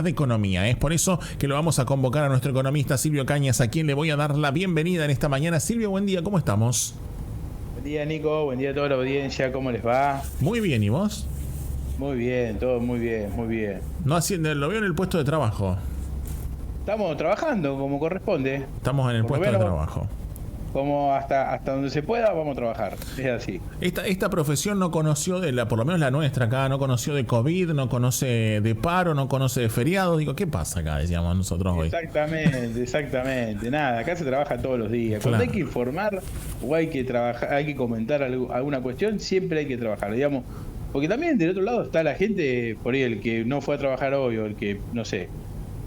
de economía. Es por eso que lo vamos a convocar a nuestro economista Silvio Cañas, a quien le voy a dar la bienvenida en esta mañana. Silvio, buen día, ¿cómo estamos? Buen día, Nico, buen día a toda la audiencia, ¿cómo les va? Muy bien, ¿y vos? Muy bien, todo muy bien, muy bien. No haciendo, lo veo en el puesto de trabajo. Estamos trabajando como corresponde. Estamos en el Por lo puesto de menos, trabajo. como hasta donde se pueda, vamos a trabajar. Es así. Esta profesión no conoció por lo menos la nuestra acá, no conoció de COVID, no conoce de paro, no conoce de feriados. Digo, ¿qué pasa acá? Decíamos nosotros hoy. Exactamente, exactamente. Nada, acá se trabaja todos los días. Cuando Claro. hay que informar o hay que trabajar, hay que comentar alguna cuestión, siempre hay que trabajar, digamos. Porque también del otro lado está la gente, por ahí el que no fue a trabajar hoy o el que, no sé,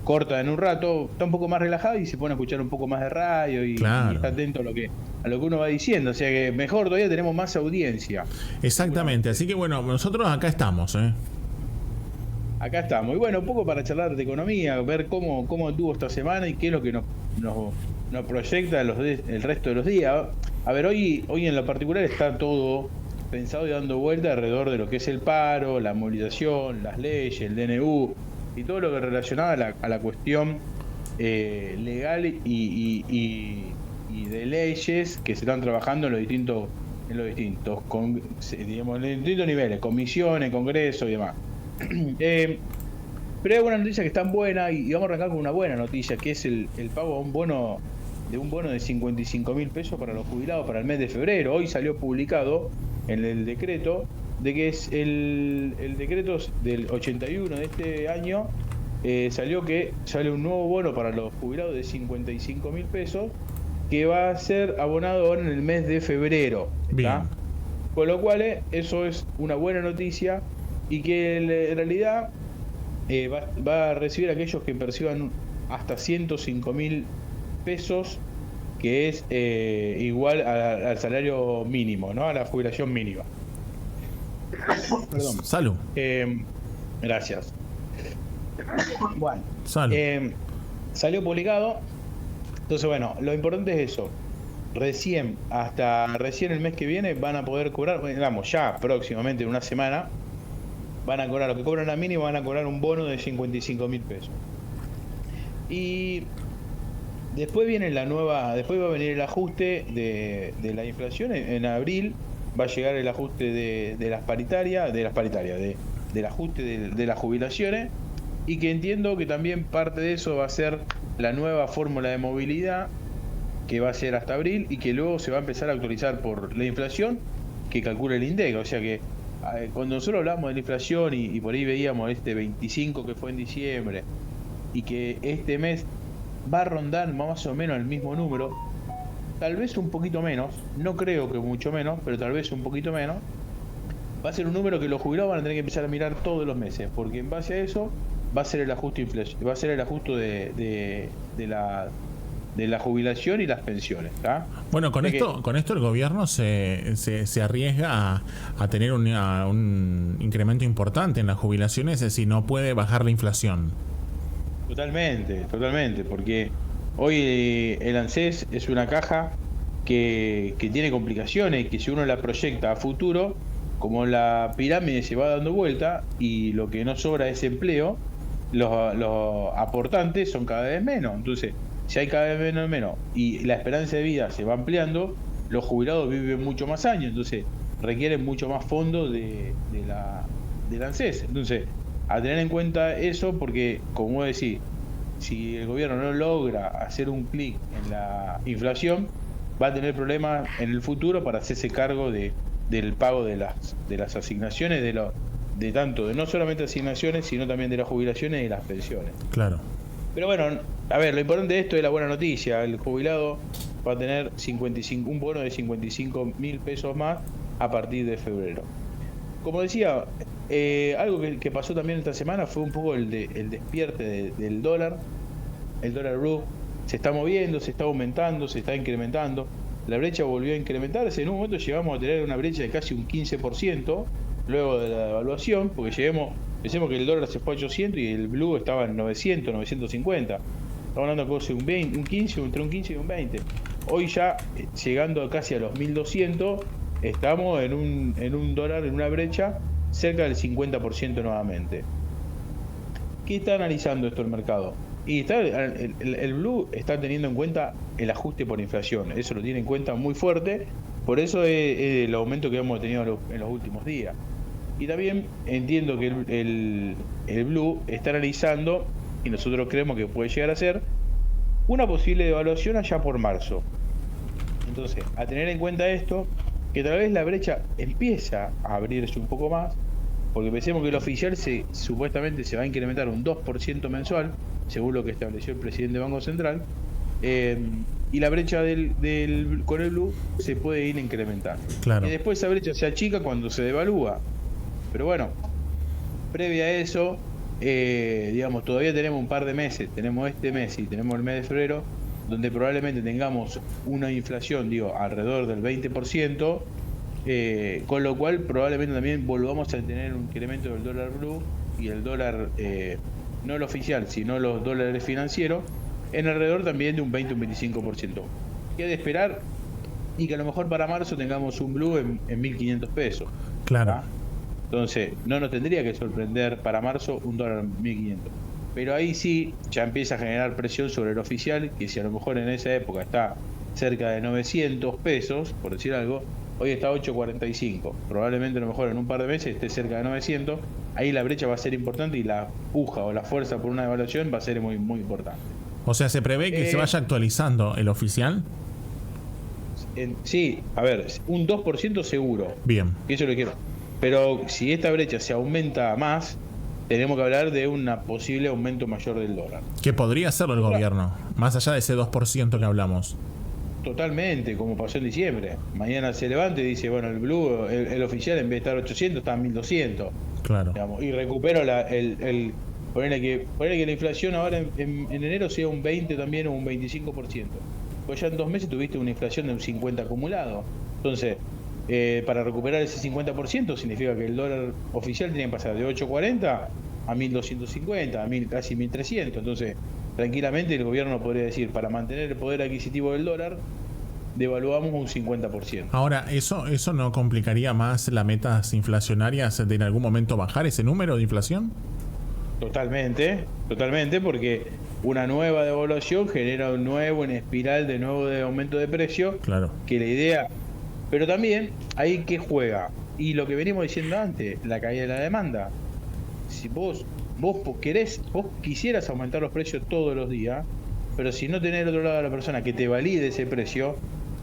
corta en un rato, está un poco más relajado y se pone a escuchar un poco más de radio y Claro. está atento a lo que uno va diciendo. O sea que mejor todavía tenemos más audiencia. Exactamente, así que bueno, nosotros acá estamos, ¿eh? Acá estamos. Y bueno, un poco para charlar de economía, ver cómo estuvo esta semana y qué es lo que nos proyecta el resto de los días. A ver, hoy en lo particular está todo pensado y dando vuelta alrededor de lo que es el paro, la movilización, las leyes, el DNU y todo lo que es relacionado a la cuestión legal y de leyes que se están trabajando en los distintos digamos, en los distintos niveles, comisiones, congreso y demás. Pero hay una noticia que es tan buena y vamos a arrancar con una buena noticia, que es el pago de un bono de 55.000 pesos para los jubilados para el mes de febrero. Hoy salió publicado en el decreto de que es el decreto del 81 de este año. Salió que sale un nuevo bono para los jubilados de 55.000 pesos que va a ser abonado ahora en el mes de febrero. Bien. Con lo cual eso es una buena noticia y que en realidad va a recibir aquellos que perciban hasta 105.000 pesos, que es igual al salario mínimo, ¿no? A la jubilación mínima. Perdón. Salud. Gracias. Bueno, Salud. salió publicado. Entonces, bueno, lo importante es eso. Recién el mes que viene van a poder cobrar, digamos, ya próximamente en una semana, van a cobrar lo que cobran la mínima, van a cobrar un bono de 55.000 pesos. Y después después va a venir el ajuste de la inflación. En abril va a llegar el ajuste del ajuste de las jubilaciones, y que entiendo que también parte de eso va a ser la nueva fórmula de movilidad que va a ser hasta abril y que luego se va a empezar a actualizar por la inflación que calcula el INDEC. O sea que cuando nosotros hablamos de la inflación y por ahí veíamos este 25 que fue en diciembre y que este mes va a rondar más o menos el mismo número, tal vez un poquito menos, no creo que mucho menos, pero tal vez un poquito menos, va a ser un número que los jubilados van a tener que empezar a mirar todos los meses, porque en base a eso va a ser el ajuste de la jubilación y las pensiones, ¿tá? Bueno, con esto el gobierno se arriesga a tener un incremento importante en las jubilaciones si no puede bajar la inflación. Totalmente, porque hoy el ANSES es una caja que tiene complicaciones, que si uno la proyecta a futuro, como la pirámide se va dando vuelta y lo que no sobra es empleo, los aportantes son cada vez menos. Entonces, si hay cada vez menos y la esperanza de vida se va ampliando, los jubilados viven mucho más años, entonces requieren mucho más fondos del ANSES. Entonces, a tener en cuenta eso, porque como vos decís, si el gobierno no logra hacer un clic en la inflación, va a tener problemas en el futuro para hacerse cargo del pago de las asignaciones, de no solamente asignaciones, sino también de las jubilaciones y las pensiones. Claro. Pero bueno, a ver, lo importante de esto es la buena noticia. El jubilado va a tener un bono de 55.000 pesos más a partir de febrero. Como decía, algo que pasó también esta semana fue un poco el despierte del dólar. El dólar blue se está moviendo, se está aumentando, se está incrementando. La brecha volvió a incrementarse. En un momento llegamos a tener una brecha de casi un 15% luego de la devaluación, porque pensemos que el dólar se fue a 800 y el blue estaba en 900, 950. Estamos hablando de un 15, entre un 15 y un 20. Hoy ya llegando casi a los 1200, estamos en un dólar, en una brecha cerca del 50% nuevamente. qué está analizando esto el mercado? Y el blue está teniendo en cuenta el ajuste por inflación, eso lo tiene en cuenta muy fuerte, por eso es el aumento que hemos tenido en los últimos días. Y también entiendo que el blue está analizando, y nosotros creemos que puede llegar a ser, una posible devaluación allá por marzo. Entonces, a tener en cuenta esto, que tal vez la brecha empieza a abrirse un poco más, porque pensemos que el oficial supuestamente se va a incrementar un 2% mensual, según lo que estableció el presidente del Banco Central, y la brecha con el blue se puede ir incrementando. Claro. Y después esa brecha se achica cuando se devalúa. Pero bueno, previa a eso, digamos, todavía tenemos un par de meses, tenemos este mes y tenemos el mes de febrero, donde probablemente tengamos una inflación, alrededor del 20%, con lo cual probablemente también volvamos a tener un incremento del dólar blue y el dólar, no el oficial, sino los dólares financieros, en alrededor también de un 20 o un 25%. Queda de esperar y que a lo mejor para marzo tengamos un blue en 1.500 pesos. Claro. ¿Ah? Entonces, no nos tendría que sorprender para marzo un dólar 1.500. Pero ahí sí ya empieza a generar presión sobre el oficial, que si a lo mejor en esa época está cerca de 900 pesos, por decir algo, hoy está a 8.45. Probablemente a lo mejor en un par de meses esté cerca de 900. Ahí la brecha va a ser importante y la puja o la fuerza por una devaluación va a ser muy, muy importante. O sea, ¿se prevé que se vaya actualizando el oficial? Sí, a ver, un 2% seguro. Bien. Eso lo quiero. Pero si esta brecha se aumenta más, tenemos que hablar de un posible aumento mayor del dólar. ¿Qué podría hacerlo el gobierno? Más allá de ese 2% que hablamos. Totalmente, como pasó en diciembre. Mañana se levanta y dice, bueno, el blue, el oficial en vez de estar 800 está a 1.200. Claro. Digamos, y recupero ponerle que la inflación ahora en enero sea un 20 también o un 25%. Pues ya en 2 meses tuviste una inflación de un 50 acumulado. Entonces, para recuperar ese 50% significa que el dólar oficial tiene que pasar de 8.40 a 1.250, a casi 1.300. Entonces, tranquilamente el gobierno podría decir, para mantener el poder adquisitivo del dólar, devaluamos un 50%. Ahora, ¿eso no complicaría más las metas inflacionarias de en algún momento bajar ese número de inflación? Totalmente, porque una nueva devaluación genera una espiral de nuevo de aumento de precio. Claro. Que la idea, pero también ahí que juega, y lo que venimos diciendo antes, la caída de la demanda. Si vos quisieras aumentar los precios todos los días, pero si no tenés al otro lado a la persona que te valide ese precio,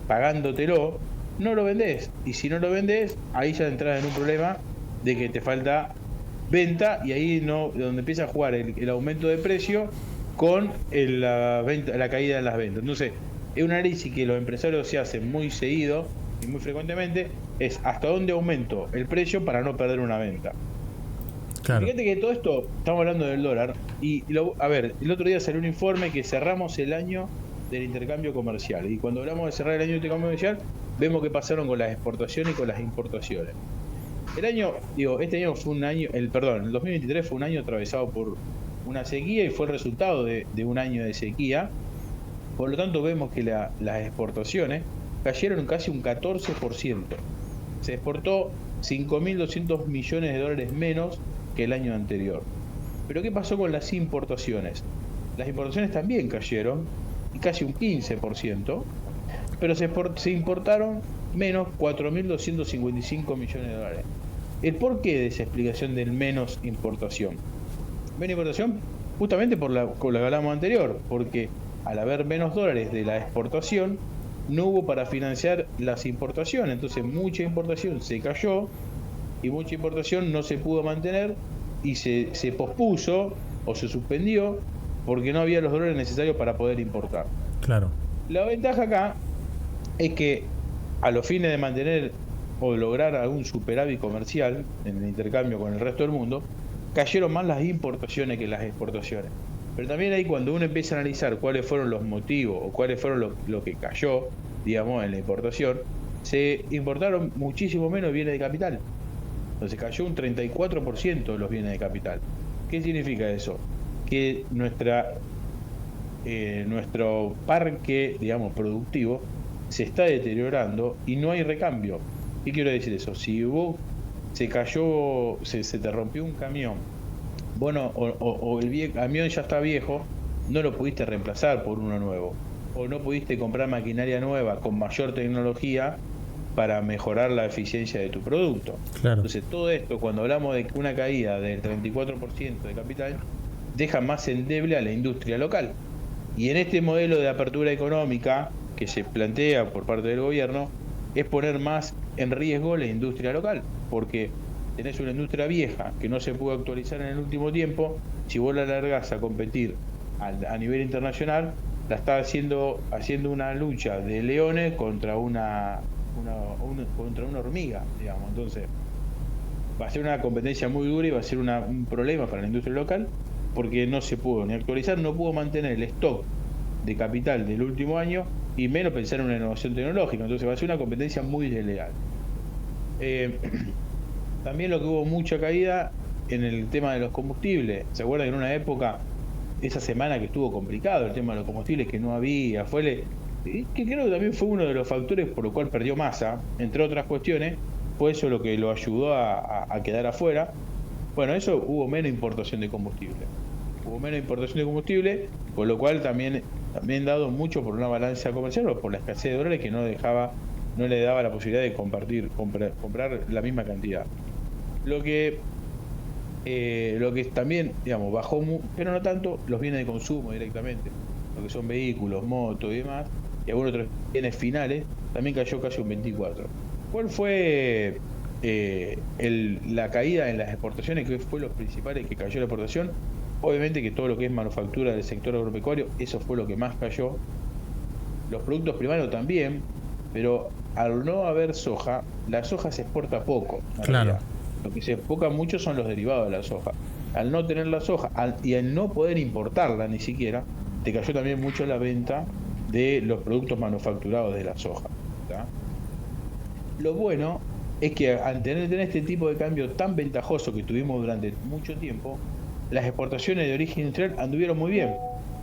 pagándotelo, no lo vendés. Y si no lo vendés, ahí ya entras en un problema de que te falta venta, y ahí donde empieza a jugar el aumento de precio con la caída de las ventas. Entonces, es un análisis que los empresarios se hacen muy seguido y muy frecuentemente, es hasta dónde aumento el precio para no perder una venta. Claro. Fíjate que todo esto, estamos hablando del dólar, a ver, el otro día salió un informe que cerramos el año del intercambio comercial, y cuando hablamos de cerrar el año del intercambio comercial, vemos que pasaron con las exportaciones y con las importaciones. Este año fue un año, el 2023 fue un año atravesado por una sequía y fue el resultado de un año de sequía. Por lo tanto, vemos que las exportaciones cayeron casi un 14%. Se exportó 5.200 millones de dólares menos que el año anterior. Pero ¿qué pasó con las importaciones? Las importaciones también cayeron, y casi un 15%, pero se importaron menos 4.255 millones de dólares. ¿El porqué de esa explicación del menos importación? Menos importación justamente con lo que hablamos anterior, porque al haber menos dólares de la exportación, no hubo para financiar las importaciones. Entonces mucha importación se cayó y mucha importación no se pudo mantener y se pospuso o se suspendió porque no había los dólares necesarios para poder importar. Claro. La ventaja acá es que a los fines de mantener o de lograr algún superávit comercial en el intercambio con el resto del mundo, cayeron más las importaciones que las exportaciones. Pero también ahí, cuando uno empieza a analizar cuáles fueron los motivos o cuáles fueron lo que cayó, digamos, en la importación, se importaron muchísimo menos bienes de capital. Entonces cayó un 34% de los bienes de capital. ¿Qué significa eso? Que nuestro parque, digamos, productivo se está deteriorando y no hay recambio. ¿Qué quiero decir eso? Si vos se te rompió un camión, bueno, o el camión ya está viejo, no lo pudiste reemplazar por uno nuevo, o no pudiste comprar maquinaria nueva con mayor tecnología para mejorar la eficiencia de tu producto. Claro. Entonces, todo esto, cuando hablamos de una caída del 34% de capital, deja más endeble a la industria local. Y en este modelo de apertura económica que se plantea por parte del gobierno, es poner más en riesgo la industria local, porque tenés una industria vieja que no se pudo actualizar en el último tiempo. Si vos la largás a competir a nivel internacional, la está haciendo una lucha de leones contra una hormiga, digamos. Entonces va a ser una competencia muy dura y va a ser un problema para la industria local, porque no se pudo ni actualizar, no pudo mantener el stock de capital del último año, y menos pensar en una innovación tecnológica. Entonces va a ser una competencia muy desleal. También lo que hubo mucha caída en el tema de los combustibles. ¿Se acuerdan que en una época, esa semana que estuvo complicado el tema de los combustibles, que no había, que creo que también fue uno de los factores por lo cual perdió masa, entre otras cuestiones, fue eso lo que lo ayudó a quedar afuera? Bueno, eso, hubo menos importación de combustible. Con lo cual también dado mucho por una balanza comercial o por la escasez de dólares que no le daba la posibilidad de comprar la misma cantidad. Lo que también, digamos, bajó, pero no tanto, los bienes de consumo directamente, lo que son vehículos, motos y demás, y algunos otros bienes finales, también cayó casi un 24%. ¿Cuál fue la caída en las exportaciones? ¿Qué fue lo principal que cayó la exportación? Obviamente que todo lo que es manufactura del sector agropecuario, eso fue lo que más cayó. Los productos primarios también, pero al no haber soja, la soja se exporta poco. Claro. Realidad. Lo que se exporta mucho son los derivados de la soja. Al no tener la soja y al no poder importarla ni siquiera, te cayó también mucho la venta de los productos manufacturados de la soja. ¿Tá? Lo bueno es que al tener este tipo de cambio tan ventajoso que tuvimos durante mucho tiempo, las exportaciones de origen industrial anduvieron muy bien.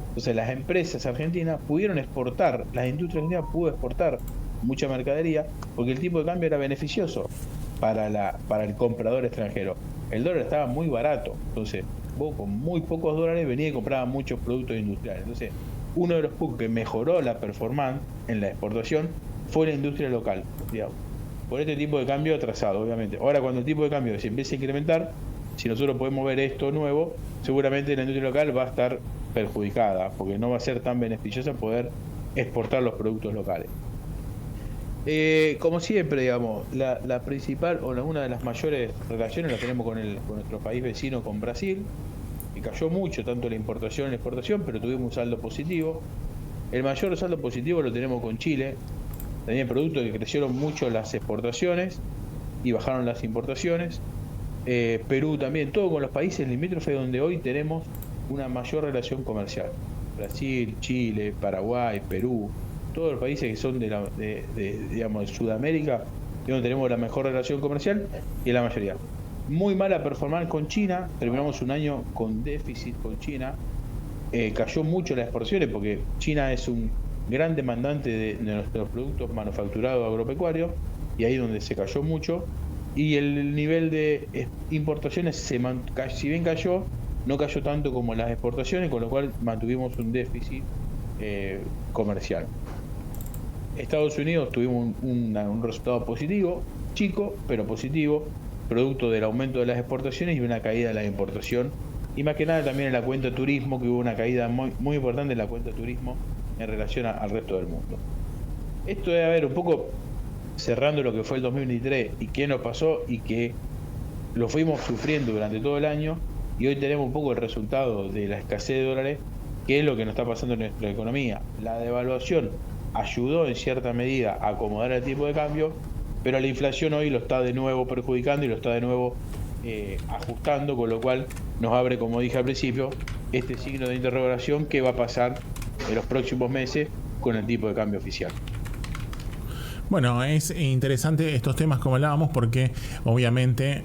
Entonces las empresas argentinas pudieron exportar, las industrias argentinas pudo exportar mucha mercadería porque el tipo de cambio era beneficioso para el comprador extranjero. El dólar estaba muy barato, entonces vos con muy pocos dólares venías y comprabas muchos productos industriales. Entonces uno de los puntos que mejoró la performance en la exportación fue la industria local, digamos, por este tipo de cambio atrasado, obviamente. Ahora, cuando el tipo de cambio se empiece a incrementar, si nosotros podemos ver esto nuevo, seguramente la industria local va a estar perjudicada, porque no va a ser tan beneficiosa poder exportar los productos locales. Como siempre, digamos, la principal o una de las mayores relaciones la tenemos con nuestro país vecino, con Brasil, que cayó mucho, tanto la importación y la exportación, pero tuvimos un saldo positivo. El mayor saldo positivo lo tenemos con Chile, también producto que crecieron mucho las exportaciones y bajaron las importaciones. Perú también, todo con los países limítrofes donde hoy tenemos una mayor relación comercial. Brasil, Chile, Paraguay, Perú, todos los países que son de Sudamérica, donde tenemos la mejor relación comercial, y la mayoría. Muy mala performance con China, terminamos un año con déficit con China. Cayó mucho las exportaciones porque China es un gran demandante de nuestros productos manufacturados agropecuarios, y ahí es donde se cayó mucho. Y el nivel de importaciones, si bien cayó, no cayó tanto como las exportaciones, con lo cual mantuvimos un déficit comercial. Estados Unidos tuvimos un resultado positivo, chico, pero positivo, producto del aumento de las exportaciones y una caída de la importación. Y más que nada también en la cuenta de turismo, que hubo una caída muy, muy importante en la cuenta de turismo en relación al resto del mundo. Esto debe haber un poco cerrando lo que fue el 2023 y qué nos pasó y que lo fuimos sufriendo durante todo el año, y hoy tenemos un poco el resultado de la escasez de dólares, que es lo que nos está pasando en nuestra economía. La devaluación ayudó en cierta medida a acomodar el tipo de cambio, pero la inflación hoy lo está de nuevo perjudicando y lo está de nuevo ajustando, con lo cual nos abre, como dije al principio, este signo de interrogación: ¿qué va a pasar en los próximos meses con el tipo de cambio oficial? Bueno, es interesante estos temas como hablábamos, porque obviamente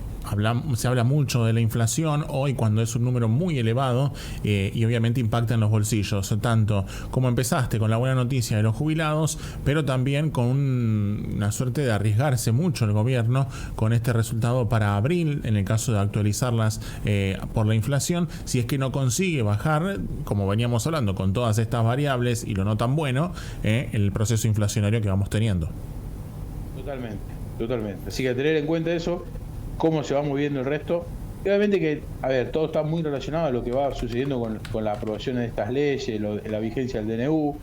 se habla mucho de la inflación hoy cuando es un número muy elevado y obviamente impacta en los bolsillos, tanto como empezaste con la buena noticia de los jubilados, pero también con una suerte de arriesgarse mucho el gobierno con este resultado para abril, en el caso de actualizarlas por la inflación, si es que no consigue bajar, como veníamos hablando, con todas estas variables y lo no tan bueno, el proceso inflacionario que vamos teniendo. Totalmente. Así que a tener en cuenta eso, cómo se va moviendo el resto. Y obviamente que, todo está muy relacionado a lo que va sucediendo con la aprobación de estas leyes, la vigencia del DNU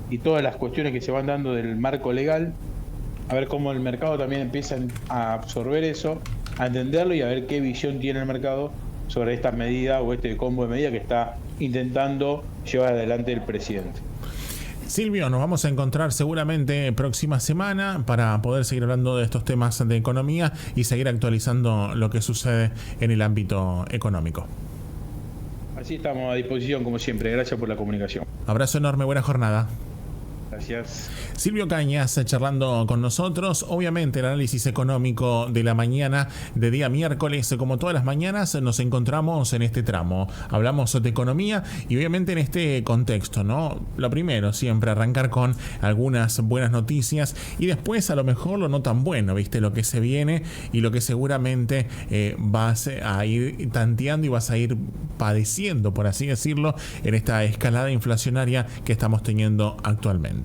y todas las cuestiones que se van dando del marco legal. A ver cómo el mercado también empieza a absorber eso, a entenderlo y a ver qué visión tiene el mercado sobre esta medida o este combo de medidas que está intentando llevar adelante el presidente. Silvio, nos vamos a encontrar seguramente próxima semana para poder seguir hablando de estos temas de economía y seguir actualizando lo que sucede en el ámbito económico. Así estamos a disposición como siempre. Gracias por la comunicación. Abrazo enorme, buena jornada. Gracias. Silvio Cañas charlando con nosotros. Obviamente el análisis económico de la mañana de día miércoles, como todas las mañanas, nos encontramos en este tramo. Hablamos de economía y obviamente en este contexto, ¿no? Lo primero, siempre arrancar con algunas buenas noticias y después a lo mejor lo no tan bueno, ¿viste? Lo que se viene y lo que seguramente vas a ir tanteando y vas a ir padeciendo, por así decirlo, en esta escalada inflacionaria que estamos teniendo actualmente.